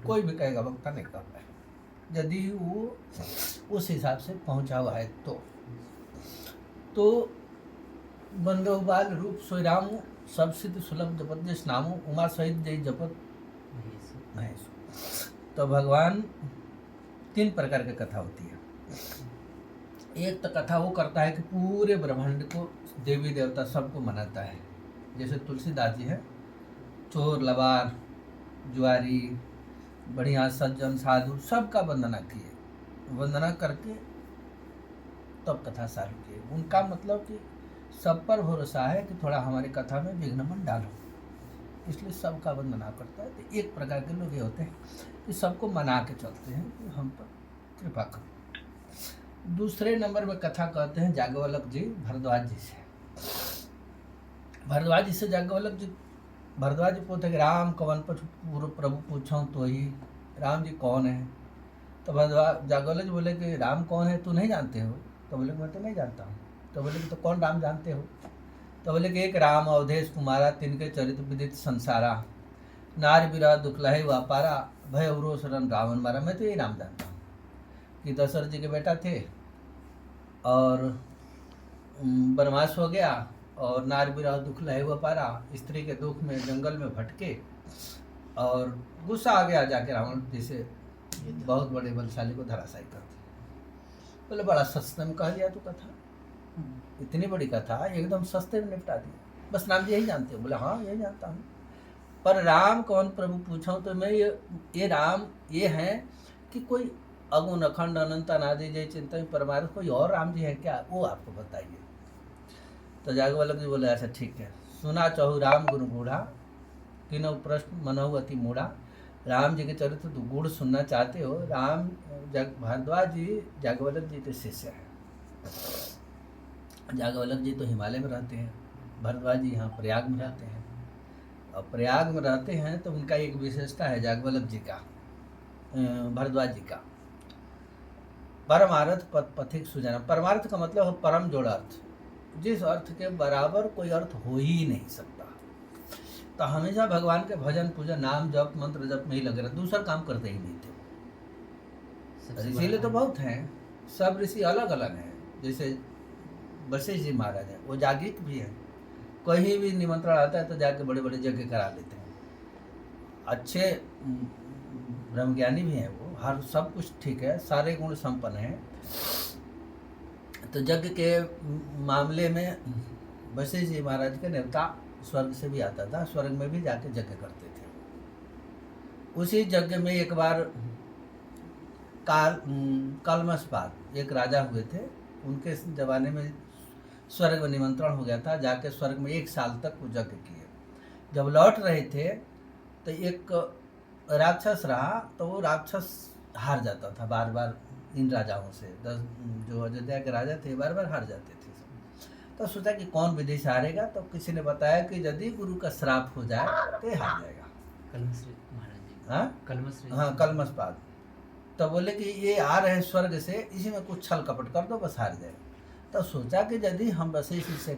कोई भी कहेगा वक्ता नहीं कर पाए, यदि वो उस हिसाब से पहुंचा हुआ है तो बंदोबाल रूप सोई राम सब सिद्ध सुलभ जपत जिस नामो उमा सहित जय जपत महेश। तो भगवान 3 प्रकार की कथा होती है। एक तो कथा वो करता है कि पूरे ब्रह्मांड को देवी देवता सबको मनाता है, जैसे तुलसीदास जी है, चोर लबार जुआरी बढ़िया सज्जन साधु सबका वंदना किए, वंदना करके तब कथा चालू किए। उनका मतलब कि सब पर भरोसा है कि थोड़ा हमारी कथा में विघ्न मत डालो, इसलिए सबका वंदना करता है। तो एक प्रकार के लोग ये होते हैं कि सबको मना के चलते हैं कि हम पर कृपा करो। दूसरे नंबर में कथा कहते हैं जाज्ञवल्क्य जी भरद्वाज जी से। भरद्वाज जी से जाज्ञवल्क्य जी, भरद्वाज जी पूछते कि राम कवन पर प्रभु पूछो तो ही, राम जी कौन है? तो भरद्वाज जाज्ञवल्क्य जी बोले कि राम कौन है तू नहीं जानते हो? तो बोले मैं तो नहीं जानता हूँ। तो बोले कि तो कौन राम जानते हो? तो बोले कि एक राम अवधेश कुमारा, तिनके चरित्र विदित संसारा, नार बिरह दुखलहे व्यापारा, भय अवरो शरण रावण मारा। मैं तो यही नाम जानता हूँ कि दशरथ जी के बेटा थे और वनवास हो गया और नार बिरह दुखलहे व्यापारा, स्त्री के दुख में जंगल में भटके और गुस्सा आ गया, जाके रावण जैसे बहुत बड़े बलशाली को धराशायी कर दिया। बोले बड़ा सस्ते में कह दिया तू कथा, इतनी बड़ी कथा एकदम सस्ते में निपटा दी, बस राम जी यही जानते हो? बोले हाँ यही जानता हूँ। पर राम कौन प्रभु पूछो तो मैं ये राम ये हैं कि कोई अगुण अखंड अनंत अनादि जय चिंतन परमार्थ, कोई और राम जी है क्या, वो आपको बताइए। तो जाज्ञवल्क्य जी बोले अच्छा ठीक है। सुना चहु राम गुण गूढ़ा, किन्हु प्रश्न मनहु अति मूढ़ा। राम जी के चरित्र तो गुण सुनना चाहते हो? राम भारद्वाज जी जाज्ञवल्क्य जी के शिष्य हैं। जाज्ञवल्क्य जी तो हिमालय में रहते हैं, भरद्वाज जी यहाँ प्रयाग में रहते हैं। और प्रयाग में रहते हैं तो उनका एक विशेषता है जाज्ञवल्क्य जी का, भरद्वाज जी का, परमार्थ पथिक सुजाना। परमार्थ का मतलब है परम जोड़ अर्थ, जिस अर्थ के बराबर कोई अर्थ हो ही नहीं सकता। तो हमेशा भगवान के भजन पूजन नाम जप मंत्र जप में ही लगे रहे, दूसरा काम करते ही नहीं थे। इसीलिए तो बहुत हैं, सब ऋषि अलग अलग हैं। जैसे वशिष्ठ जी महाराज हैं, वो जागृत भी हैं, कहीं भी निमंत्रण आता है तो जाके बड़े बड़े यज्ञ करा लेते हैं। अच्छे ब्रह्मज्ञानी भी हैं वो, हर सब कुछ ठीक है, सारे गुण संपन्न हैं। तो यज्ञ के मामले में वशिष्ठ जी महाराज के नेवता स्वर्ग से भी आता था, स्वर्ग में भी जाके यज्ञ करते थे। उसी यज्ञ में एक बार कलमशपाद एक राजा हुए थे, उनके जमाने में स्वर्ग में निमंत्रण हो गया था, जाके स्वर्ग में 1 साल तक वो यज्ञ किए। जब लौट रहे थे तो एक राक्षस रहा, तो वो राक्षस हार जाता था बार बार इन राजाओं से। 10 जो अयोध्या के राजा थे बार बार हार जाते थे। तो सोचा कि कौन विधि से हारेगा, तो किसी ने बताया कि यदि गुरु का श्राप हो जाए तो ये हार जाएगा। कलमशपाद। तो बोले कि ये आ रहे स्वर्ग से, इसी में कुछ छल कपट कर दो बस हार जाएगा। तो सोचा कि यदि हम वशिष्ठ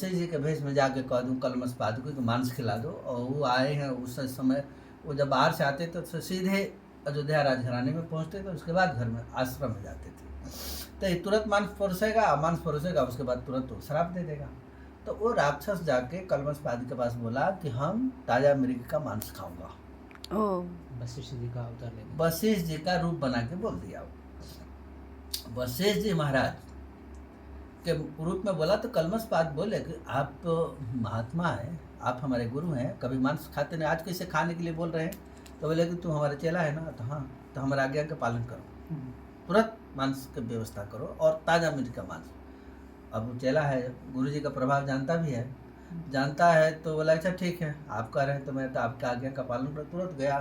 जी के भेष में जाके कह दूँ कलमशपाद को कि मांस खिला दो, और वो आए हैं उस समय, वो जब बाहर से आते तो सीधे अयोध्या राजघराने में पहुँचते थे, उसके बाद घर में आश्रम में जाते थे। तो ये तुरंत मांस परोसेगा, उसके बाद तुरंत वो श्राप दे देगा। तो वो राक्षस जाके कलमशपाद के पास बोला कि हम ताजा मृग का मांस खाऊंगा। वशिष्ठ जी का अवतार लेके, वशिष्ठ जी का रूप बना के बोल दिया। वशिष्ठ जी महाराज के रूप में बोला तो कलमशपाद बोले कि आप तो महात्मा हैं, आप हमारे गुरु हैं, कभी मांस खाते नहीं, आज कैसे खाने के लिए बोल रहे हैं? तो बोले कि तू हमारा चेला है ना, तो हाँ, तो हमारे आज्ञा का पालन करो, तुरंत मांस की व्यवस्था करो और ताज़ा मीट का मांस। अब वो चेला है, गुरु जी का प्रभाव जानता भी है, तो बोला अच्छा ठीक है, आप कह रहे हैं तो मैं तो आपका आज्ञा का पालन कर। तुरंत गया,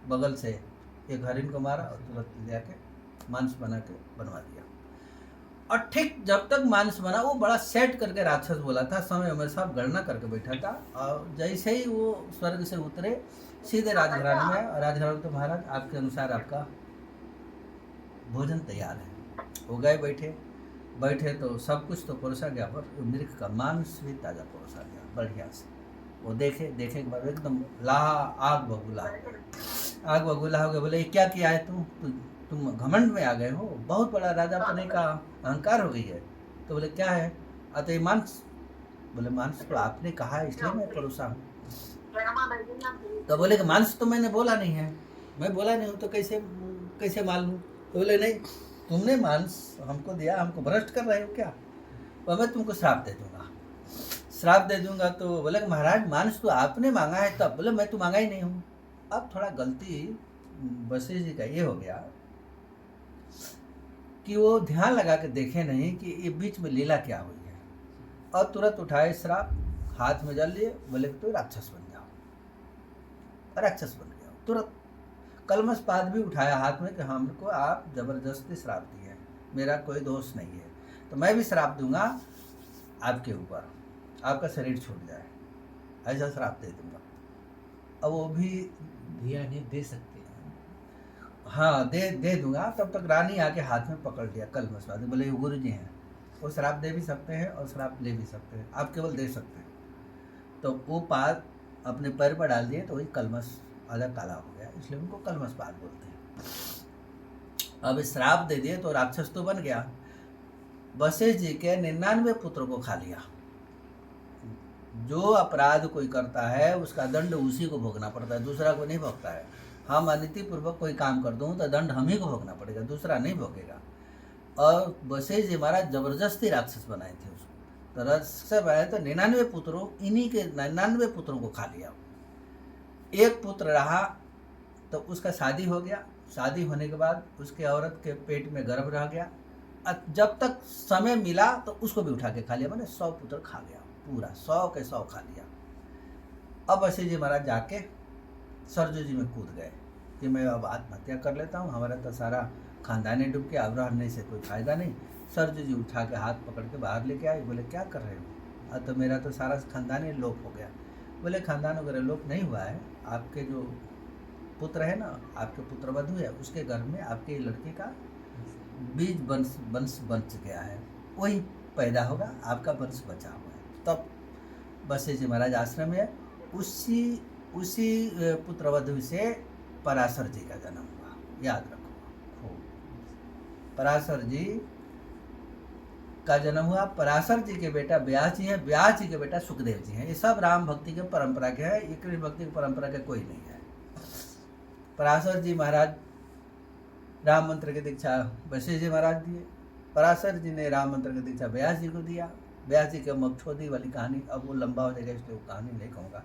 बगल से एक हरिन को मारा और तुरंत ले आके मांस बना के बनवा दिया। और ठीक जब तक मांस बना, वो बड़ा सेट करके राक्षस बोला था, समय में सब गणना करके बैठा था। और जैसे ही वो स्वर्ग से उतरे, सीधे राजघराने में, राजघराने तो महाराज आपके अनुसार आपका भोजन तैयार है। हो गए बैठे तो सब कुछ तो परोसा गया, पर मृग का मांस भी ताज़ा परोसा गया बढ़िया से। वो देखे के बाद एकदम लाहा आग बबूला, आग बबूला हो गया। बोले ये क्या किया है तुम घमंड में आ गए हो, बहुत बड़ा राजा बनने का अहंकार हो गई है। तो बोले क्या है? अतः मांस। बोले मांस तो आपने कहा है इसलिए मैं परोसा हूँ। तो बोले कि मांस तो मैंने बोला नहीं है, मैं बोला नहीं हूँ तो कैसे कैसे मान लूँ? तो बोले नहीं, तुमने मांस हमको दिया, हमको भ्रष्ट कर रहे हो क्या? तो मैं तुमको श्राप दे दूंगा, श्राप दे दूंगा। तो बोले महाराज मांस तो आपने मांगा है तब। बोले मैं तो मांगा ही नहीं हूँ। अब थोड़ा गलती वशिष्ठ जी का ये हो गया कि वो ध्यान लगा के देखे नहीं कि ये बीच में लीला क्या हुई है, और तुरंत उठाए श्राप, हाथ में जल लिए। बोले तो राक्षस बन जाओ। राक्षस बन गया तुरंत। कलमश पाद भी उठाया हाथ में कि हमको आप जबरदस्ती श्राप दिए, मेरा कोई दोष नहीं है, तो मैं भी श्राप दूंगा आपके ऊपर, आपका शरीर छूट जाए, ऐसा श्राप दे दूंगा। अब वो भी दिया नहीं दे सकते। हाँ दे दूंगा। तब तक रानी आके हाथ में पकड़ लिया कलमश पाद। बोले गुरु जी हैं, वो श्राप दे भी सकते हैं और श्राप ले भी सकते हैं, आप केवल दे सकते हैं। तो वो पाद अपने पैर पर डाल दिए तो वही कलमश आधा काला हो गया, इसलिए उनको कलमश पाद बोलते हैं। अब श्राप दे दिए तो राक्षस तो बन गया। वशिष्ठ जी के 99 पुत्रों को खा लिया। जो अपराध कोई करता है उसका दंड उसी को भोगना पड़ता है, दूसरा को नहीं भोगता है। हम अनिति पूर्वक कोई काम कर दूं तो दंड हम ही को भोगना पड़ेगा, दूसरा नहीं भोगेगा। और वशिष्ठ जी महाराज जबरदस्ती राक्षस बनाए थे उसको, तो राक्षस बनाए तो 99 पुत्रों, इन्हीं के 99 पुत्रों को खा लिया। एक पुत्र रहा तो उसका शादी हो गया। शादी होने के बाद उसके औरत के पेट में गर्भ रह गया। जब तक समय मिला तो उसको भी उठा के खा लिया, मैंने 100 पुत्र खा गया, पूरा 100 के 100 खा लिया। अब वशिष्ठ जी महाराज जाके सरजू जी में कूद गए कि मैं अब आत्महत्या कर लेता हूँ, हमारा तो सारा खानदानी डूब के, अब रहने से कोई फायदा नहीं। सरजू जी उठा के हाथ पकड़ के बाहर लेके आए। बोले क्या कर रहे हो? तो मेरा तो सारा खानदानी लोप हो गया। बोले खानदान वगैरह लोप नहीं हुआ है, आपके जो पुत्र है ना, आपके पुत्र वधु है, उसके घर में आपके लड़के का बीज वंश बच गया है, वही पैदा होगा, आपका वंश बचा हुआ है। तब वशिष्ठ जी महाराज आश्रम में उसी पुत्रवधु से पराशर जी का जन्म हुआ, याद रखो। पराशर जी का जन्म हुआ। पराशर जी के बेटा व्यास जी हैं, व्यास जी के बेटा सुखदेव जी हैं। ये सब राम भक्ति के परंपरा के हैं, ये कृष्ण भक्ति की परंपरा के कोई नहीं है। पराशर जी महाराज राम मंत्र की दीक्षा वशिष्ठ जी महाराज दिए। पराशर जी ने राम मंत्र की दीक्षा व्यास जी को दिया। व्यास जी के मक्षोदी वाली कहानी, अब वो लंबा हो जाएगा इसलिए वो कहानी नहीं कहूँगा।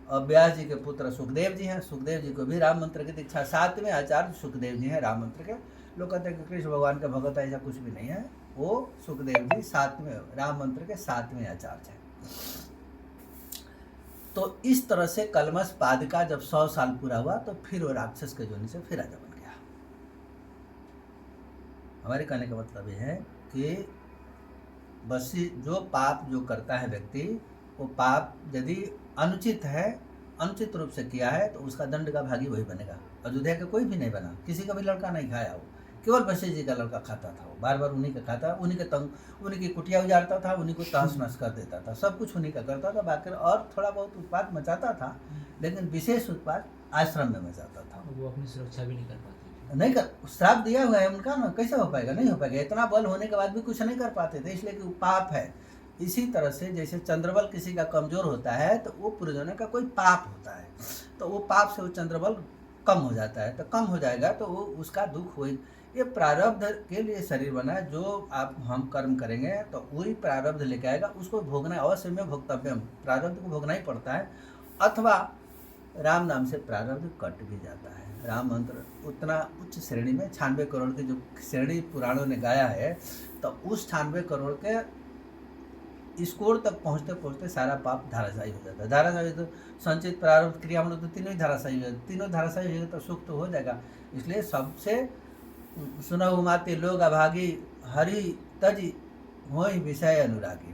और व्यास जी के पुत्र सुखदेव जी हैं, सुखदेव जी को भी राम मंत्र की दीक्षा। 7वें आचार्य सुखदेव जी हैं राम मंत्र के। लोग कहते हैं कि कृष्ण भगवान का भगत है, ऐसा कुछ भी नहीं है। वो सुखदेव जी 7वें राम मंत्र के 7वें आचार्य हैं। तो इस तरह से कलमश पाद का जब 100 साल पूरा हुआ तो फिर वो राक्षस के जोनी से फिर राजा बन गया। हमारे कहने का मतलब यह है कि बस जो पाप जो करता है व्यक्ति, वो पाप यदि अनुचित है, अनुचित रूप से किया है, तो उसका दंड का भागी वही बनेगा। अयोध्या का कोई भी नहीं बना, किसी का भी लड़का नहीं खाया, वो केवल वशिष्ठ जी का लड़का खाता था। वो बार बार उन्हीं का खाता, उन्हीं के उन्हीं की कुटिया उजाड़ता था, उन्हीं को तहस नहस कर देता था, सब कुछ उन्हीं का करता था। बाकी और थोड़ा बहुत उत्पाद मचाता था, लेकिन विशेष उत्पाद आश्रम में मचाता था। वो अपनी सुरक्षा भी नहीं कर पाते, नहीं कर, श्राप दिया हुआ है उनका ना, कैसे हो पाएगा? नहीं हो पाएगा। इतना बल होने के बाद भी कुछ नहीं कर पाते थे, इसलिए कि वो पाप है। इसी तरह से जैसे चंद्रबल किसी का कमजोर होता है तो वो पूर्वजन्म का कोई पाप होता है, तो वो पाप से वो चंद्रबल कम हो जाता है। तो कम हो जाएगा तो वो उसका दुख हो, ये प्रारब्ध के लिए शरीर बना है। जो आप हम कर्म करेंगे तो वही प्रारब्ध लेके आएगा, उसको भोगना अवश्य में भोक्तव्यम, प्रारब्ध को भोगना ही पड़ता है। अथवा राम नाम से प्रारब्ध कट भी जाता है। राम मंत्र उतना उच्च श्रेणी में 96 करोड़ की जो श्रेणी पुराणों ने गाया है, तो उस 96 करोड़ के स्कोर तक पहुँचते पहुँचते सारा पाप धाराशाही हो जाता है। धाराशाही तो संचित प्रारब्ध क्रिया मतलब तो तीनों ही धाराशाही हो, तीनों धाराशाही हो तो सुख तो हो जाएगा। इसलिए सबसे सुनहु माते लोग अभागी, हरि तज होई विषय अनुरागी।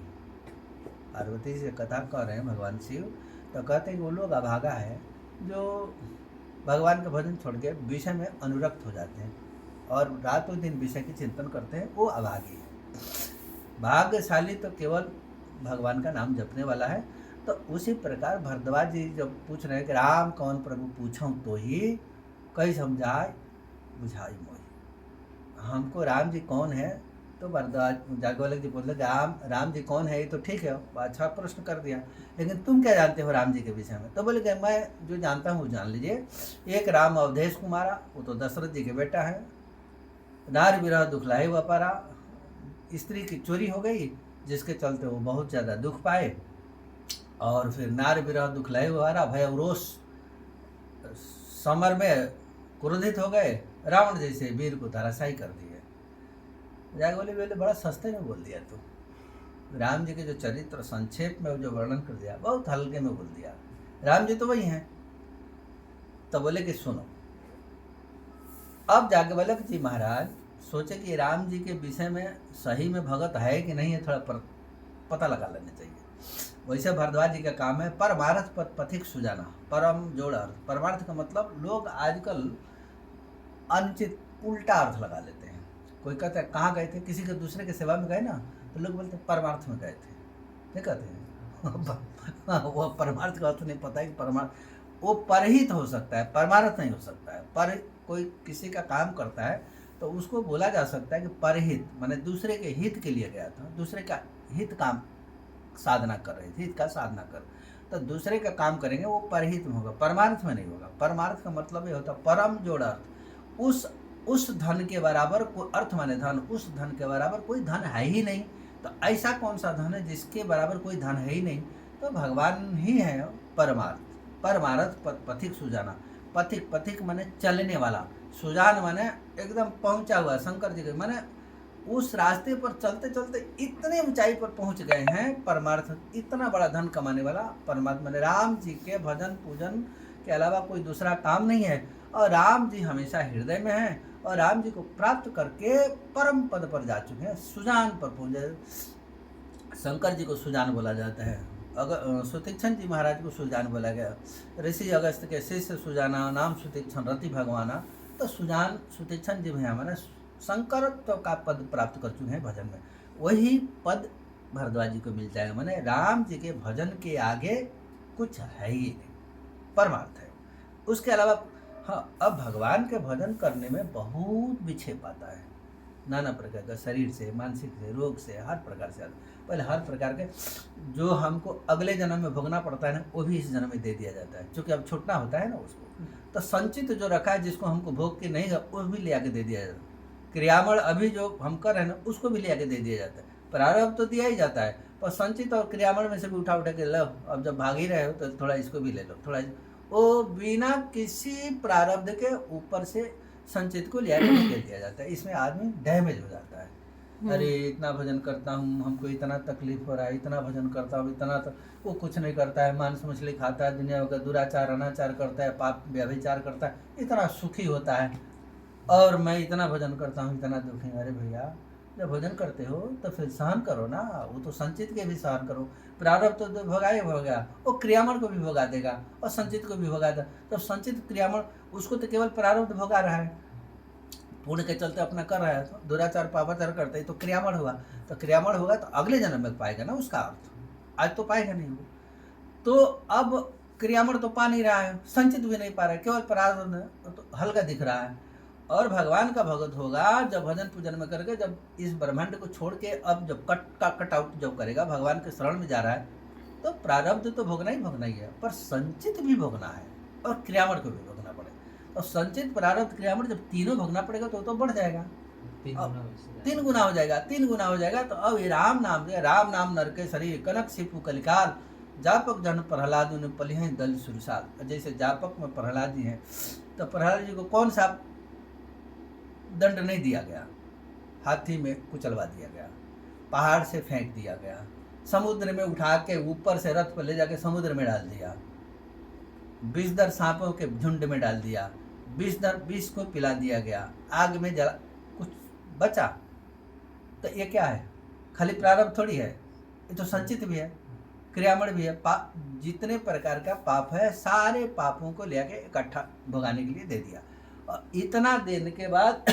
पार्वती से कथा कह रहे हैं भगवान शिव, तो कहते हैं कि वो लोग अभागा है जो भगवान का भजन छोड़ के विषय में अनुरक्त हो जाते हैं और रातों दिन विषय की चिंतन करते हैं, वो अभागी है। भाग्यशाली तो केवल भगवान का नाम जपने वाला है। तो उसी प्रकार भरद्वाज जी जब पूछ रहे हैं कि राम कौन प्रभु पूछूं तो ही, कई समझाए बुझाई मोही। हमको राम जी कौन है, तो भरद्वाज जागवल्लभ जी बोले राम जी कौन है, ये तो ठीक है, अच्छा प्रश्न कर दिया, लेकिन तुम क्या जानते हो राम जी के विषय में। तो बोले कि मैं जो जानता हूँ जान लीजिए। एक राम अवधेश कुमारा, वो तो दशरथ जी के बेटा है। नार विरह दुखलाई व्यापारा, स्त्री की चोरी हो गई जिसके चलते वो बहुत ज़्यादा दुख पाए, और फिर नार विरह दुखलाई व्यापारा, भय रोष समर में क्रोधित हो गए, रावण जैसे वीर को धराशायी कर दिए। जागवल्लभ बोले बड़ा सस्ते में बोल दिया तू, राम जी के जो चरित्र संक्षेप में जो वर्णन कर दिया बहुत हल्के में बोल दिया, राम जी तो वही हैं। तो बोले कि सुनो, अब जागवल्लभ जी महाराज सोचे कि राम जी के विषय में सही में भगत है कि नहीं है, थोड़ा पता लगा लेना चाहिए। वैसे भरद्वाज जी का काम है परमार्थ पथिक सुजाना। परम जोड़ अर्थ, परमार्थ का मतलब लोग आजकल अनुचित उल्टा अर्थ लगा लेते हैं। कोई कहता है कहाँ गए थे, किसी के दूसरे के सेवा में गए ना, तो लोग बोलते हैं परमार्थ में गए थे, नहीं कहते हैं वो परमार्थ का अर्थ नहीं पता है कि परमार्थ वो परहित हो सकता है, परमार्थ नहीं हो सकता है। पर कोई किसी का काम करता है तो उसको बोला जा सकता है कि परहित, माने दूसरे के हित के लिए गया था, दूसरे का हित काम साधना कर रहे थे, हित का साधना कर, तो दूसरे का काम करेंगे वो परहित में होगा, परमार्थ में नहीं होगा। परमार्थ का मतलब ये होता है परम जोड़ अर्थ, उस धन के बराबर कोई अर्थ, माने धन, उस धन के बराबर कोई धन है ही नहीं। तो ऐसा कौन सा धन है जिसके बराबर कोई धन है ही नहीं, तो भगवान ही है परमार्थ। परमार्थ पथिक सुजाना, पथिक माने चलने वाला, सुजान माने एकदम पहुंचा हुआ, शंकर जी के माने उस रास्ते पर चलते चलते इतने ऊंचाई पर पहुंच गए हैं। परमार्थ इतना बड़ा धन कमाने वाला परमात्मा, माने राम जी के भजन पूजन के अलावा कोई दूसरा काम नहीं है, और राम जी हमेशा हृदय में हैं, और राम जी को प्राप्त करके परम पद पर जा चुके हैं, सुजान पर पहुंचे। शंकर जी को सुजान बोला जाता है, अगर सुतीक्षण जी महाराज को सुजान बोला गया, ऋषि अगस्त के शिष्य सुजाना, नाम सुतीक्षण रति भगवाना। तो सुजान सुतीक्षण जी भैया मैंने शंकरत्व का पद प्राप्त कर चुके हैं भजन में, वही पद भरद्वाज जी को मिल जाएगा। मैंने राम जी के भजन के आगे कुछ है ही नहीं, परमार्थ है। उसके अलावा हाँ, अब भगवान के भजन करने में बहुत विक्षेप आता है, नाना प्रकार का, शरीर से, मानसिक से, रोग से, हर प्रकार से। पहले हर प्रकार के जो हमको अगले जन्म में भोगना पड़ता है ना, वो भी इस जन्म में दे दिया जाता है, क्योंकि अब छूटना होता है ना उसको। तो संचित जो रखा है जिसको हमको भोग के नहीं, वो भी ले आके दे दिया जाता है। क्रियामण अभी जो हम कर रहे हैं ना, उसको भी ले आके दे दिया जाता है। प्रारब्ध तो दिया ही जाता है, पर संचित और क्रियामण में से भी उठा के लो, अब जब भाग ही रहे हो तो थोड़ा इसको भी ले लो, थोड़ा वो बिना किसी प्रारब्ध के ऊपर से संचित को लिया दे दिया जाता है। इसमें आदमी डैमेज हो जाता है। अरे इतना भजन करता हूँ, हमको इतना तकलीफ हो रहा है, इतना भजन करता हूँ, इतना तो वो कुछ नहीं करता है, मांस मछली खाता है, दुनिया का दुराचार अनाचार करता है, पाप व्यभिचार करता है, इतना सुखी होता है, और मैं इतना भजन करता हूँ, इतना दुखी। अरे भैया जब भजन करते हो तो फिर सहन करो ना, वो तो संचित के भी सहन करो। प्रारब्ध तो भगाए भगा, वो क्रियामण को भी भगा देगा और संचित को भी भगा देगा। तो संचित क्रियामण उसको तो केवल प्रारब्ध भगा रहा है, पुण्य के चलते अपना कर रहा है, तो दुराचार पापाचार करते हैं तो क्रियामण हुआ, तो क्रियामण होगा तो अगले जन्म में पाएगा ना उसका अर्थ, आज तो पाएगा नहीं वो। तो अब क्रियामण तो पा नहीं रहा है, संचित भी नहीं पा रहा है, केवल प्रारब्ध तो हल्का दिख रहा है। और भगवान का भगत होगा जब भजन पूजन में करके, जब इस ब्रह्मांड को छोड़ के अब जब कट आउट जब करेगा, भगवान के शरण में जा रहा है, तो प्रारब्ध तो भोगना ही है, पर संचित भी भोगना है और क्रियामण को भी भोगना पड़ेगा। और संचित प्रारब्ध क्रियामण जब तीनों भोगना पड़ेगा तो बढ़ जाएगा, 3 गुना हो जाएगा, 3 गुना हो जाएगा। तो अब ये राम नाम नर के शरीर, कनक सिपु कलिकाल, जापक जन प्रहलाद उन्हें पलिह दल सुरसाल। जैसे जापक में प्रहलाद जी हैं, तो प्रहलाद जी को कौन सा दंड नहीं दिया गया, हाथी में कुचलवा दिया गया, पहाड़ से फेंक दिया गया, समुद्र में उठा के ऊपर से रथ पर ले जाके समुद्र में डाल दिया, विषधर सांपों के झुंड में डाल दिया, विष को पिला दिया गया, आग में जला, कुछ बचा? तो ये क्या है? खाली प्रारब्ध थोड़ी है, ये तो संचित भी है, क्रियामण भी है। जितने प्रकार का पाप है सारे पापों को लेके इकट्ठा भुगाने के लिए दे दिया। और इतना देने के बाद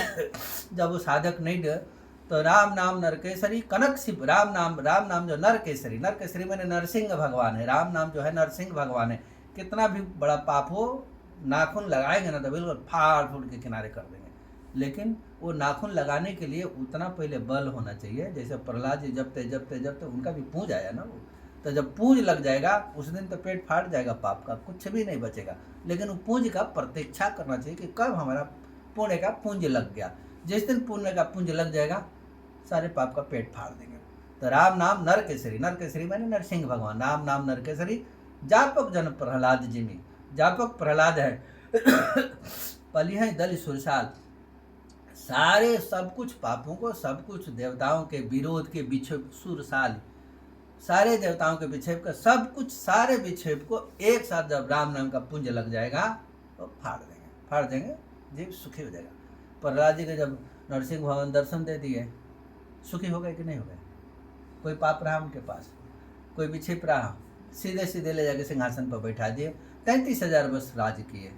जब वो साधक नहीं दे, तो राम नाम नरकेसरी कनक सिप, राम नाम जो नरकेसरी मैंने नरसिंह भगवान है, राम नाम जो है नरसिंह भगवान है। कितना भी बड़ा पाप हो नाखून लगाएंगे ना तो बिल्कुल फाड़ फूड़ के किनारे कर देंगे। लेकिन वो नाखून लगाने के लिए उतना पहले बल होना चाहिए, जैसे प्रहलाद जी जपते जपते जपते उनका भी पूंज आया ना वो, तो जब पूंज लग जाएगा उस दिन तो पेट फाट जाएगा पाप का, कुछ भी नहीं बचेगा। लेकिन वो पूंज का प्रतीक्षा करना चाहिए कि कब हमारा पुण्य का पुंज लग गया। जिस दिन पुण्य का पुंज लग जाएगा सारे पाप का पेट फाड़ देंगे। तो राम नाम नर केसरी, नर केसरी माने नरसिंह भगवान, राम नाम नर केसरी जापक जन प्रहलाद जिमी, जापक प्रहलाद है पली है दल सुरसाल, सारे सब कुछ पापों को, सब कुछ देवताओं के विरोध के विक्षेप, सुरसाल सारे देवताओं के विक्षेप का, सब कुछ सारे विक्षेप को एक साथ जब राम नाम का पुंज लग जाएगा तो फाड़ देंगे, जीव सुखी हो जाएगा। प्रहलाद जी के जब नरसिंह भगवान दर्शन दे दिए, सुखी हो गए कि नहीं हो गए? कोई पाप रहा उनके पास, कोई विक्षेप रहा, सीधे सीधे ले जाके सिंहासन पर बैठा दिए, 33,000 वर्ष राज किए,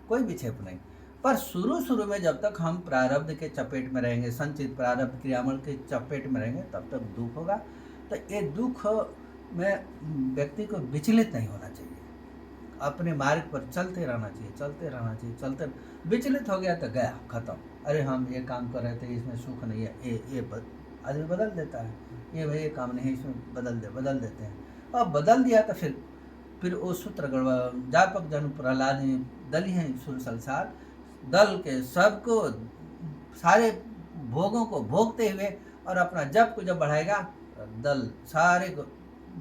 कोई विक्षेप नहीं। पर शुरू में जब तक हम प्रारब्ध के चपेट में रहेंगे, संचित प्रारब्ध क्रियामल के चपेट में रहेंगे, तब तक दुख होगा। तो ये दुख में व्यक्ति को विचलित नहीं होना चाहिए, अपने मार्ग पर चलते रहना चाहिए। विचलित हो गया तो गया, खत्म। अरे हम ये काम कर रहे थे, इसमें सुख नहीं है, ये आदमी बदल देता है, ये भाई ये काम नहीं है, इसमें बदल देते हैं। और बदल दिया तो फिर वो सूत्र गड़बड़। जापक जन प्रहलाद दल हैं सुर संसार, दल के सबको सारे भोगों को भोगते हुए और अपना जप को जब बढ़ाएगा, दल सारे को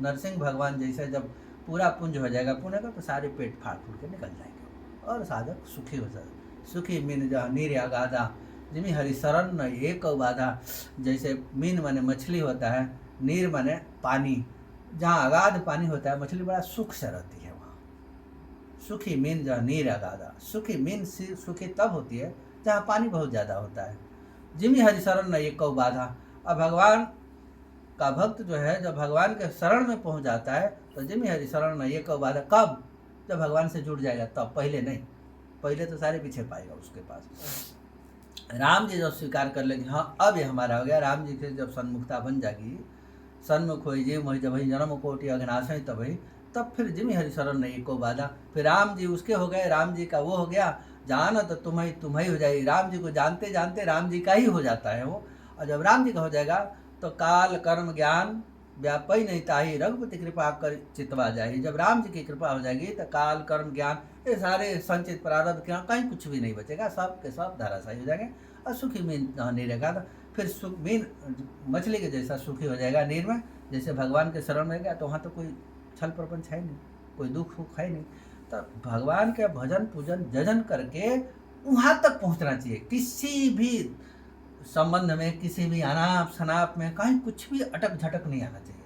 नरसिंह भगवान जैसे जब पूरा पुंज हो जाएगा पुण्य का, तो सारे पेट फाड़ फूट के निकल जाएंगे और साधक सुखी हो जाए। सुखी मीन जहाँ नीर अगाधा जिमी हरिशरण न एक बाधा। जैसे मीन माने मछली होता है, नीर माने पानी, जहाँ अगाध पानी होता है मछली बड़ा सुख से रहती है वहाँ। सुखी मीन जहाँ नीर अगाधा, सुखी मीन सुखी तब होती है जहाँ पानी बहुत ज़्यादा होता है। जिमी हरिशरण न एक बाधा। अब भगवान का भक्त जो है जब भगवान के शरण में पहुँच जाता है तो जिमी हरिशरण न एक बाधा। कब? जब भगवान से जुड़ जाएगा तब, पहले नहीं। पहले तो सारे पीछे पाएगा उसके पास। राम जी जब स्वीकार कर लेंगे हाँ अब ये हमारा हो गया, राम जी के जब सन्मुखता बन जाएगी, सन्मुख हो जी मोहि जब जन्म कोटि अघनाश तब फिर जिमी हरिशरण नहीं को बाधा। फिर राम जी उसके हो गए, राम जी का वो हो गया, जाना तो तुम्हें ही हो जाएगी। राम जी को जानते जानते राम जी का ही हो जाता है वो। और जब राम जी का हो जाएगा तो काल कर्म ज्ञान व्यापी नहीं ताही, रघुपति कृपा कर चितवा जाए। जब राम जी की कृपा हो जाएगी तो काल कर्म ज्ञान ये सारे संचित प्रारब्ध के कहीं कुछ भी नहीं बचेगा, सब के सब धराशायी हो जाएंगे और सुखी मीन जहाँ नहीं रहेगा। तो फिर सुख मीन मछली के जैसा सुखी हो जाएगा नीर में, जैसे भगवान के शरण में गया तो वहाँ तो कोई छल प्रपंच है नहीं, कोई दुख सुख है नहीं। तो भगवान के भजन पूजन जजन करके वहाँ तक पहुँचना चाहिए। किसी भी संबंध में, किसी भी अनाप शनाप में कहीं कुछ भी अटक झटक नहीं आना चाहिए।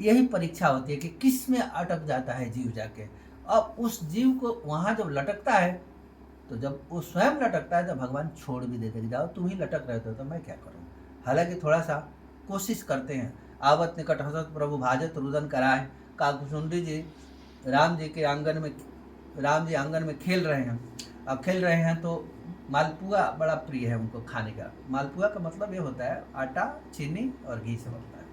यही परीक्षा होती है कि किस में अटक जाता है जीव जाके। अब उस जीव को वहाँ जब लटकता है तो जब वो स्वयं लटकता है तो भगवान छोड़ भी देते कि जाओ तुम ही लटक रहे हो तो मैं क्या करूँ। हालांकि थोड़ा सा कोशिश करते हैं। आवत निकट हसत प्रभु भाजत रुदन कराए। काकुसुंडी जी राम जी के आंगन में, राम जी आंगन में खेल रहे हैं। अब खेल रहे हैं तो मालपुआ बड़ा प्रिय है उनको खाने का। मालपुआ का मतलब ये होता है आटा, चीनी और घी से बनता है।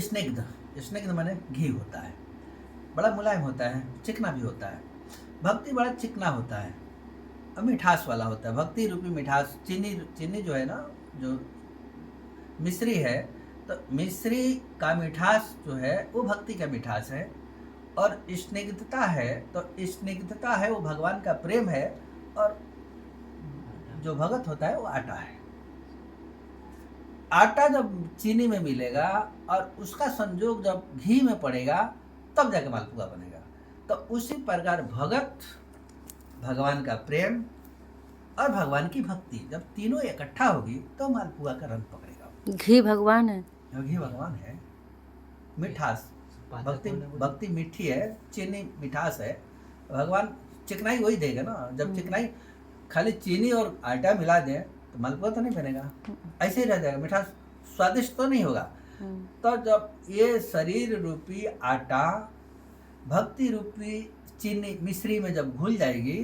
स्निग्ध माने घी होता है, बड़ा मुलायम होता है, चिकना भी होता है। भक्ति बड़ा चिकना होता है और मिठास वाला होता है। भक्ति रूपी मिठास, चीनी जो है ना, जो मिश्री है, तो मिश्री का मिठास जो है वो भक्ति का मिठास है। और स्निग्धता है तो स्निग्धता है वो भगवान का प्रेम है। और जो भगत होता है वो आटा है। आटा जब चीनी में मिलेगा और उसका संयोग जब घी में पड़ेगा तब जाके मालपुआ बनेगा। तो उसी प्रकार भगत, भगवान का प्रेम और भगवान की भक्ति जब तीनों इकट्ठा होगी तो मालपुआ का रंग पकड़ेगा। घी भगवान है, घी भगवान है, मिठास, भक्ति मीठी है, चीनी मिठास है, भगवान चिकनाई वही देगा ना। जब चिकनाई खाली चीनी और आटा मिला दें तो मालपुआ तो नहीं बनेगा, ऐसे ही रह जाएगा, मिठास स्वादिष्ट तो नहीं होगा। तो जब ये शरीर रूपी आटा भक्ति रूपी चीनी मिश्री में जब घुल जाएगी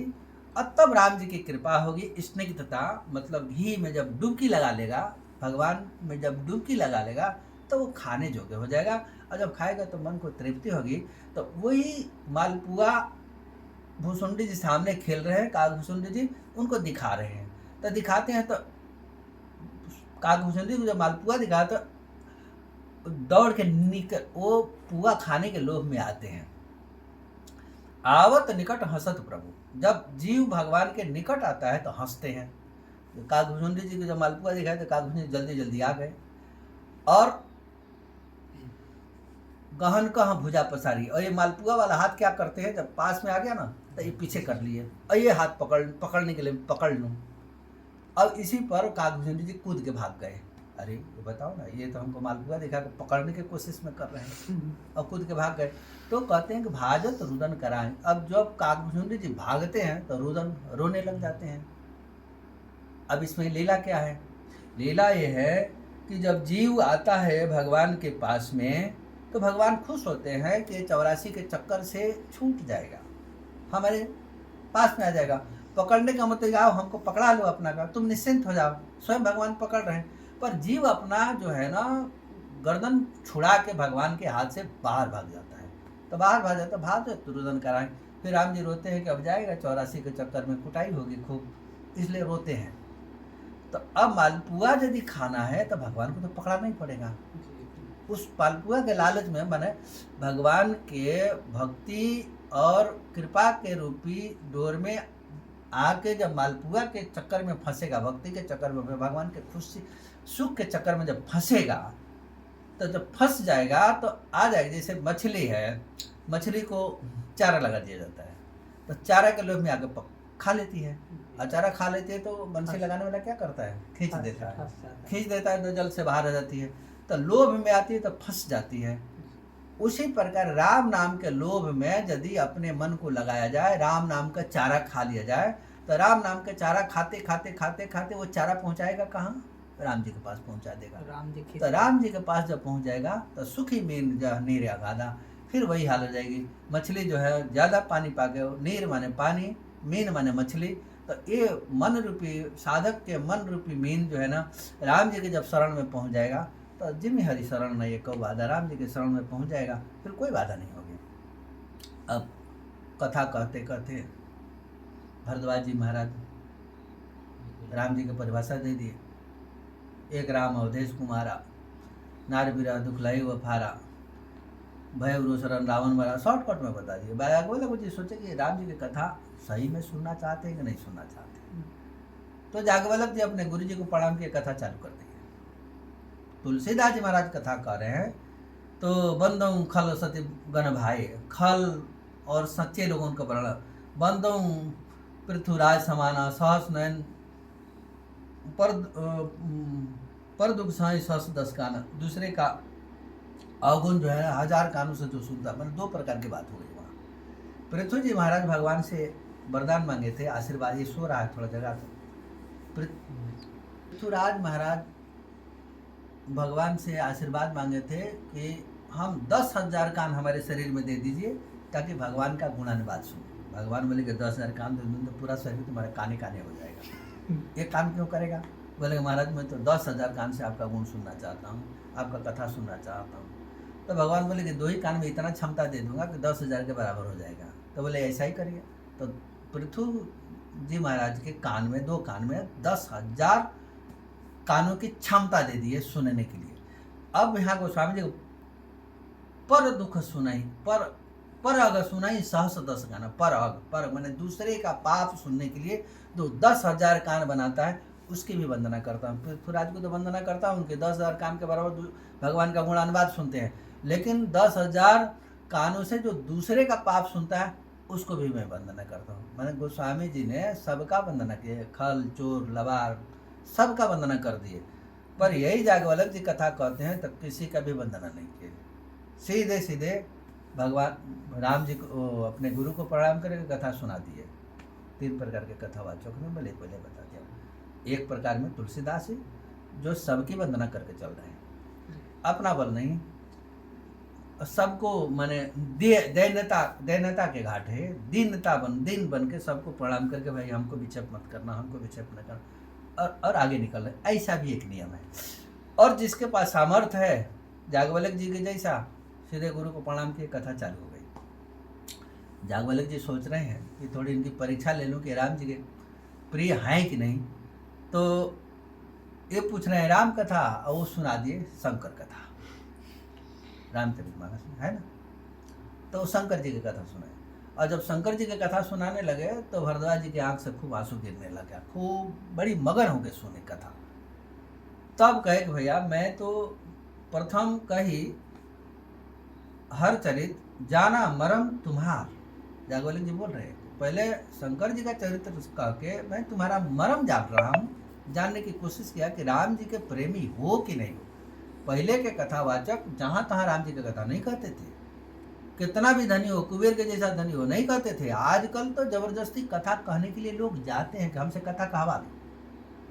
और तब राम जी की कृपा होगी। स्निग्धता मतलब घी में जब डुबकी लगा लेगा, भगवान में जब डुबकी लगा लेगा तो वो खाने योग्य हो जाएगा। और जब खाएगा तो मन को तृप्ति होगी। तो वही मालपुआ भूसुंडी जी सामने खेल रहे हैं, काकभूसुंडी जी उनको दिखा रहे हैं। तो दिखाते हैं तो काकभूसुंडी को जब मालपुआ दिखा तो दौड़ के निकल वो पुआ खाने के लोभ में आते हैं। आवत निकट हंसत प्रभु, जब जीव भगवान के निकट आता है तो हंसते हैं। तो काकभूसुंडी जी को जब मालपुआ दिखाए तो काकभूसुंडी जल्दी जल्दी आ गए और गहन कहाँ भुजा पसारी। और ये मालपुआ वाला हाथ क्या करते हैं, जब पास में आ गया ना तो ये पीछे कर लिए और ये हाथ पकड़ने के लिए पकड़ लूँ। अब इसी पर काकभूसुंडी जी कूद के भाग गए। अरे ये बताओ ना, ये तो हमको मालपुआ दिखा के पकड़ने की कोशिश में कर रहे हैं और कूद के भाग गए। तो कहते हैं कि भाजत रुदन कराएं। अब जब काकभूसुंडी जी भागते हैं तो रुदन रोने लग जाते हैं। अब इसमें लीला क्या है? लीला ये है कि जब जीव आता है भगवान के पास में तो भगवान खुश होते हैं कि 84 के चक्कर से छूट जाएगा, हमारे पास में आ जाएगा। पकड़ने का मतलब आओ हमको पकड़ा लो अपना का, तुम निश्चिंत हो जाओ। स्वयं भगवान पकड़ रहे हैं पर जीव अपना जो है ना गर्दन छुड़ा के भगवान के हाथ से बाहर भाग जाता है। तो बाहर भाग जाता, भाग तो रुदन कराएं। फिर राम जी रोते हैं कि अब जाएगा 84 के चक्कर में, कुटाई होगी खूब, इसलिए रोते हैं। तो अब मालपुआ यदि खाना है तो भगवान को तो पकड़ना ही पड़ेगा। उस मालपुआ के लालच में मैंने भगवान के भक्ति और कृपा के रूपी डोर में आके जब मालपुआ के चक्कर में फंसेगा, भक्ति के चक्कर में, भगवान के खुशी सुख के चक्कर में जब फंसेगा तो जब फंस जाएगा तो आ जाएगा। जैसे मछली है, मछली को चारा लगा दिया जाता है तो चारा के लोभ में आके खा लेती है। और चारा खा लेती है तो बंसी लगाने वाला क्या करता है, खींच देता है तो जल से बाहर आ जाती है। तो लोभ में आती है तो फंस जाती है। उसी प्रकार राम नाम के लोभ में यदि अपने मन को लगाया जाए, राम नाम का चारा खा लिया जाए तो राम नाम का चारा खाते खाते खाते खाते वो चारा पहुंचाएगा कहाँ? राम जी के पास पहुंचा देगा। तो राम जी के पास जब पहुंच जाएगा तो सुखी मीन नीर आगादा, फिर वही हाल हो जाएगी। मछली जो है ज़्यादा पानी पाके, नीर माने पानी, मीन माने मछली। तो ये मन रूपी साधक के मन रूपी मीन जो है ना राम जी के जब शरण में पहुंच जाएगा तो जिम्मे हरि शरण नहीं है कौ बाधा, राम जी के शरण में पहुंच जाएगा फिर कोई बाधा नहीं होगी। अब कथा कहते कहते भरद्वाज जी महाराज राम जी की परिभाषा दे दिए। एक राम अवधेश कुमारा, नार बिरा दुखलाई व फारा, भय शरण रावण मारा। शॉर्टकट में बता दिए। बोले कुछ सोचे कि राम जी की कथा सही में सुनना चाहते हैं कि नहीं सुनना चाहते। तो जागवल्लभ जी अपने गुरु जी को प्रणाम किए, कथा चालू कर दी। तुलसीदास जी महाराज कथा कर रहे हैं तो बंदों खल सती गण भाई, खल और सच्चे लोगों का वर्णन। बंदों पृथ्वीराज समाना, सहस नयन पर दुख साई सहस 10 कान। दूसरे का अवगुण जो है 1000 कानों से जो सुनता, मतलब 2 प्रकार की बात हो गई वहाँ। पृथ्वी जी महाराज भगवान से वरदान मांगे थे, आशीर्वाद। ये सो रहा है थोड़ा जगह। तो पृथ्वीराज महाराज भगवान से आशीर्वाद मांगे थे कि हम 10,000 कान हमारे शरीर में दे दीजिए ताकि भगवान का गुणानुवाद सुने। भगवान बोले कि 10,000 कान दे दूँ तो पूरा शरीर तुम्हारा काने काने हो जाएगा। ये काम क्यों करेगा? बोले महाराज मैं तो 10,000 कान से आपका गुण सुनना चाहता हूँ, आपका कथा सुनना चाहता हूँ। तो भगवान बोले कि 2 ही कान में इतना क्षमता दे दूंगा कि 10,000 के बराबर हो जाएगा। तो बोले ऐसा ही करिए। तो पृथ्वी जी महाराज के कान में, 2 कान में 10,000 कानों की क्षमता दे दी है सुनने के लिए। अब यहाँ गोस्वामी जी पर दुख सुनाई, पर अग सुनाई सहस 10 कान। पर मैंने दूसरे का पाप सुनने के लिए जो 10,000 कान बनाता है उसकी भी वंदना करता हूँ। पृथ्वीराज को तो वंदना करता हूँ कि 10,000 कान के बराबर भगवान का गुणानुवाद सुनते हैं, लेकिन 10,000 कानों से जो दूसरे का पाप सुनता है उसको भी मैं वंदना करता हूँ। मैंने गोस्वामी जी ने सबका वंदना किया, खल चोर लबार सबका वंदना कर दिए, पर यही जागवल्लभ जी कथा कहते हैं तो किसी का भी वंदना नहीं किए। सीधे सीधे भगवान राम जी को अपने गुरु को प्रणाम करके कथा सुना दिए। 3 प्रकार के कथावाचक ने पहले बता दिया। एक प्रकार में तुलसीदास जी जो सबकी वंदना करके चल रहे हैं, अपना बल नहीं, सबको माने दैन्यता के घाट है, दीन बन के सबको प्रणाम करके भाई हमको विक्षेप मत करना, हमको विक्षेप न करना, और आगे निकल रहे। ऐसा भी एक नियम है। और जिसके पास सामर्थ्य है जागवल्लभ जी के जैसा, सीधे गुरु को प्रणाम किए, कथा चालू हो गई। जागवल्लभ जी सोच रहे हैं कि थोड़ी इनकी परीक्षा ले लूं कि राम जी के प्रिय हैं कि नहीं। तो ये पूछ रहे हैं राम कथा, और वो सुना दिए शंकर कथा, रामचरितमानस में है ना। तो शंकर जी की कथा सुनाए, और जब शंकर जी की कथा सुनाने लगे तो भरद्वाज जी की आंख से खूब आंसू गिरने लगा, खूब बड़ी मगन होकर सुनी कथा। तब कहे कि भैया मैं तो प्रथम कही हर चरित जाना मरम तुम्हार। जागवल्लभ जी बोल रहे हैं पहले शंकर जी का चरित्र कह के मैं तुम्हारा मरम जान रहा हूँ, जानने की कोशिश किया कि राम जी के प्रेमी हो कि नहीं हो। पहले के कथावाचक जहाँ तहाँ राम जी की कथा नहीं कहते थे, कितना भी धनी हो, कुबेर के जैसा धनी हो, नहीं कहते थे। आजकल तो जबरदस्ती कथा कहने के लिए लोग जाते हैं कि हमसे कथा कहवा लो,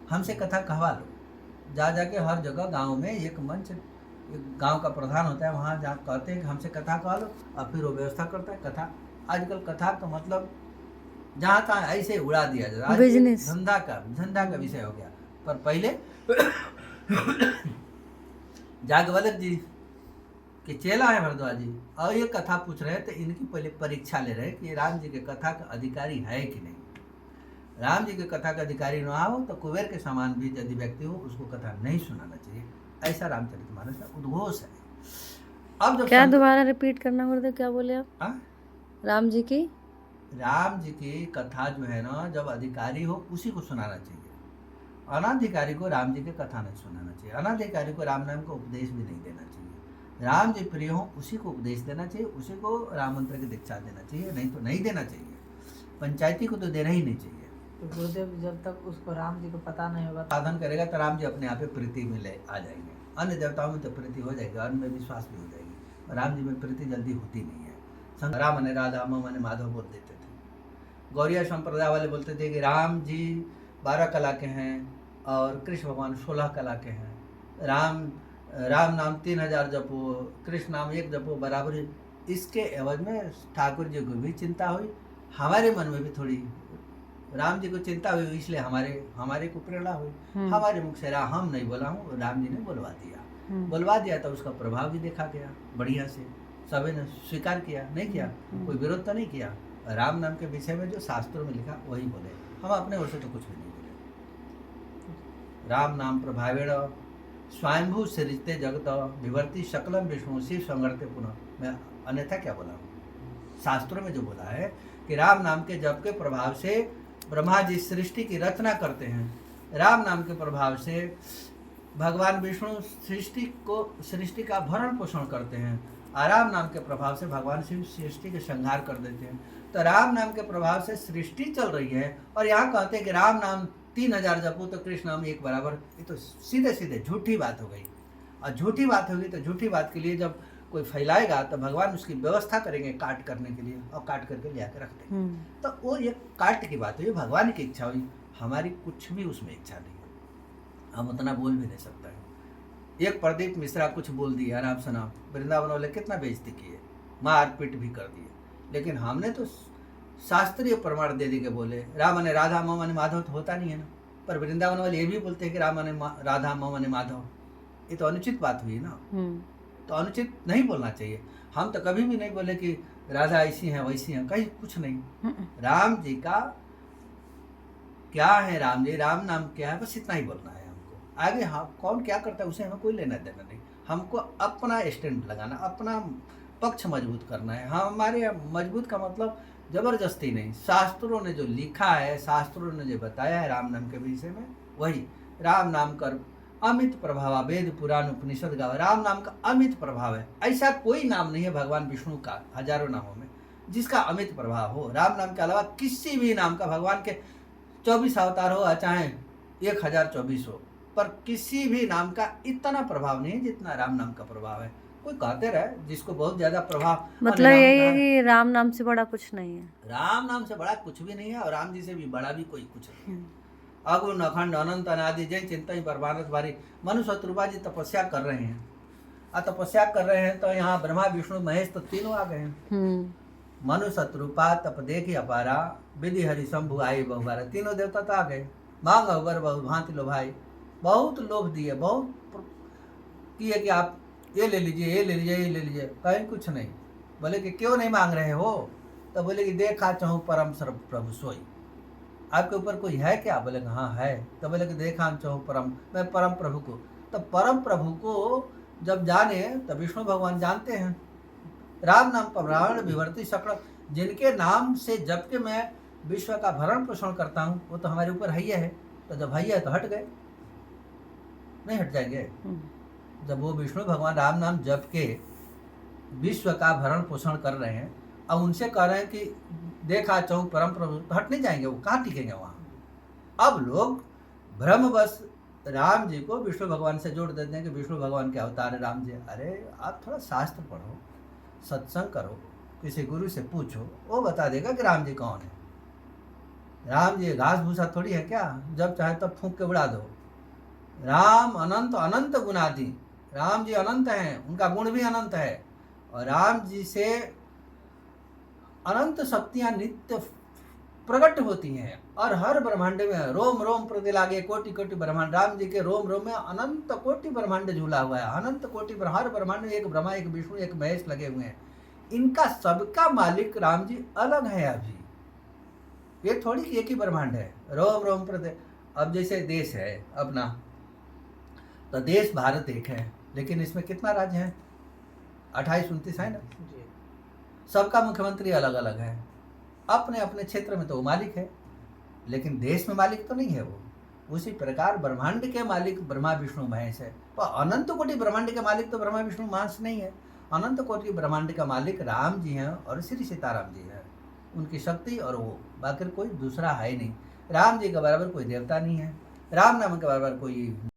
हमसे कथा कहवा लो। जा जाके हर जगह गांव में एक मंच, एक गांव का प्रधान होता है, वहाँ जा कहते हैं कि हमसे कथा कहा लो, और फिर वो व्यवस्था करता है कथा। आजकल कथा का मतलब जहाँ तहाँ ऐसे उड़ा दिया जाता है, बिजनेस, धंधा का विषय हो गया। पर पहले जागवल्लभ जी के चेला है भरद्वाज जी, और ये कथा पूछ रहे हैं तो इनकी पहले परीक्षा ले रहे हैं कि राम जी के कथा का अधिकारी है कि नहीं। राम जी के कथा का अधिकारी ना हो तो कुबेर के समान भी यदि व्यक्ति हो उसको कथा नहीं सुनाना चाहिए, ऐसा रामचरितमानस में उद्घोष है। अब जब क्या दोबारा रिपीट करना गुरुदेव, क्या बोले आप? राम जी की कथा जो है ना, जब अधिकारी हो उसी को सुनाना चाहिए, अनाधिकारी को राम जी की कथा नहीं सुनाना चाहिए, अनाधिकारी को राम नाम का उपदेश भी नहीं देना चाहिए। राम जी प्रिय हो उसी को उपदेश देना चाहिए, उसी को राम मंत्र की दीक्षा देना चाहिए, नहीं तो नहीं देना चाहिए। पंचायती को तो देना ही नहीं चाहिए। तो गुरुदेव जब तक उसको राम जी को पता नहीं होगा साधन करेगा तो राम जी अपने आप प्रीति में ले आ जाएंगे। अन्य देवताओं में तो प्रीति हो जाएगी, अन्य में विश्वास भी हो जाएगी, राम जी में प्रीति जल्दी होती नहीं है। राम ने राधा, म ने माधव बोल देते थे। गौरिया संप्रदाय वाले बोलते थे कि राम जी 12 कला के हैं और कृष्ण भगवान 16 कला के हैं। राम नाम 3000 जपो, कृष्ण नाम 1 जपो बराबरी। इसके एवज में ठाकुर जी को भी चिंता हुई, हमारे मन में भी थोड़ी राम जी को चिंता हुई, इसलिए हमारे को प्रेरणा हुई। हमारे मुख से हम नहीं बोला हूँ, राम जी ने बुलवा दिया तो उसका प्रभाव भी देखा गया बढ़िया से, सभी ने स्वीकार किया, नहीं किया, कोई विरोध तो नहीं किया। राम नाम के विषय में जो शास्त्रों में लिखा वही बोले, हम अपने ओर से तो कुछ भी नहीं बोले। राम नाम प्रभावेण स्वयंभू सृजते जगत विवर्ती शकलम विष्णु शिव संगरते पुनः। मैं अन्यथा क्या बोला हूँ, शास्त्रों में जो बोला है कि राम नाम के जप के प्रभाव से ब्रह्मा जी सृष्टि की रचना करते हैं, राम नाम के प्रभाव से भगवान विष्णु सृष्टि का भरण पोषण करते हैं, और राम नाम के प्रभाव से भगवान शिव सृष्टि के संहार कर देते हैं। तो राम नाम के प्रभाव से सृष्टि चल रही है, और यहाँ कहते हैं कि राम नाम 3000 जपो तो कृष्ण नाम 1 बराबर। ये तो सीधे सीधे झूठी बात हो गई, और झूठी बात होगी तो झूठी बात के लिए जब कोई फैलाएगा तो भगवान उसकी व्यवस्था करेंगे काट करने के लिए, और काट करके ले आकर रख देंगे। तो वो ये काट की बात हुई, भगवान की इच्छा हुई, हमारी कुछ भी उसमें इच्छा नहीं है, हम उतना बोल भी नहीं सकते हैं। एक प्रदीप मिश्रा कुछ बोल दिया, अनाप शनाप, वृंदावन वाले कितना बेइज्जती किए, मार पीट भी कर दिए, लेकिन हमने तो शास्त्रीय प्रमाण दे दी के बोले राम ने राधा, म ने माधव, तो होता नहीं है ना। पर वृंदावन वाले ये भी बोलते हैं कि राम ने राधा, म ने माधव, ये तो अनुचित बात हुई ना। तो अनुचित नहीं बोलना चाहिए। हम तो कभी भी नहीं बोले कि राधा ऐसी हैं वैसी हैं, कहीं कुछ नहीं। राम जी का क्या है, राम जी राम नाम क्या है, बस इतना ही बोलना है हमको। आगे हाँ कौन क्या करता है उसे हमें कोई लेना देना नहीं, हमको अपना स्टैंड लगाना, अपना पक्ष मजबूत करना है। हमारे मजबूत का मतलब जबरदस्ती नहीं, शास्त्रों ने जो लिखा है, शास्त्रों ने जो बताया है राम नाम के विषय में, वही राम नाम कर अमित प्रभाव, वेद पुराण उपनिषद गावा, राम नाम का अमित प्रभाव है। ऐसा कोई नाम नहीं है भगवान विष्णु का हजारों नामों में जिसका अमित प्रभाव हो। राम नाम के अलावा किसी भी नाम का, भगवान के 24 अवतार हो चाहे 1024 हो, पर किसी भी नाम का इतना प्रभाव नहीं है जितना राम नाम का प्रभाव है। कोई कहते रहे जिसको बहुत ज्यादा प्रभाव, मतलब यही है कि राम नाम से बड़ा कुछ नहीं है, राम नाम से बड़ा कुछ भी नहीं है, और राम जी से भी बड़ा भी कोई कुछ नहीं है। अगुण अखंड अनंत अनादि जय चिंता ही परमानस भारी। मनु शत्रुपा जी तपस्या कर रहे हैं, और तपस्या कर रहे हैं तो यहाँ ब्रह्मा विष्णु महेश तो तीनों आ गए हैं। मनु शत्रुपा तप देखी अपारा, विधि हरि शंभु आये बहुबारा। तीनों देवता तो आ गए, मांग अवर बहु भांति लो भाई, बहुत लोभ दिए, बहुत किए कि आप ये ले लीजिए, ये ले लीजिए, ये ले लीजिए, कहीं कुछ नहीं। बोले कि क्यों नहीं मांग रहे हो, तो बोले कि देखा चाहूँ परम सर्व प्रभु सोई, आपके ऊपर कोई है क्या? बोले कि हाँ है। तो बोले कि देखा चाहूँ परम, मैं परम प्रभु को। तो परम प्रभु को जब जाने तो विष्णु भगवान जानते हैं। राम नाम परायण विवर्ती सकल, जिनके नाम से जब के मैं विश्व का भरण पोषण करता हूँ वो तो हमारे ऊपर हैया है। तो जब हैया है तो हट गए, नहीं हट जाएंगे। जब वो विष्णु भगवान राम नाम जप के विश्व का भरण पोषण कर रहे हैं, अब उनसे कह रहे हैं कि देखा चाहूँ परम प्रभु, तो हट नहीं जाएंगे, वो कहाँ टिकेंगे वहाँ। अब लोग भ्रमवश राम जी को विष्णु भगवान से जोड़ देते हैं कि विष्णु भगवान के अवतार है राम जी। अरे आप थोड़ा शास्त्र पढ़ो, सत्संग करो, किसी गुरु से पूछो, वो बता देगा कि राम जी कौन है। राम जी घास भूसा थोड़ी है क्या, जब चाहे तब फूंक के उड़ा दो। राम अनंत अनंत गुणादि, राम जी अनंत हैं, उनका गुण भी अनंत है, और राम जी से अनंत शक्तियां नित्य प्रकट होती हैं, और हर ब्रह्मांड में रोम रोम प्रति लागे कोटि कोटि ब्रह्मांड, राम जी के रोम रोम में अनंत कोटि ब्रह्मांड झूला हुआ है। अनंत कोटि हर ब्रह्मांड में एक ब्रह्मा, एक विष्णु, एक महेश लगे हुए हैं। इनका सबका मालिक राम जी अलग है। अभी ये थोड़ी कि एक ही ब्रह्मांड है, रोम रोम प्रति। अब जैसे देश है अपना, तो देश भारत एक है, लेकिन इसमें कितना राज्य है? 28-29 है ना। सबका मुख्यमंत्री अलग अलग है, अपने अपने क्षेत्र में तो वो मालिक है, लेकिन देश में मालिक तो नहीं है वो। उसी प्रकार ब्रह्मांड के मालिक ब्रह्मा विष्णु महेश है, तो अनंत कोटि ब्रह्मांड के मालिक तो ब्रह्मा विष्णु महेश नहीं है। अनंत कोटि ब्रह्मांड का मालिक राम जी हैं और श्री सीताराम जी हैं, उनकी शक्ति और वो, बाकी कोई दूसरा है ही नहीं। राम जी के बराबर कोई देवता नहीं है, राम नाम के बराबर कोई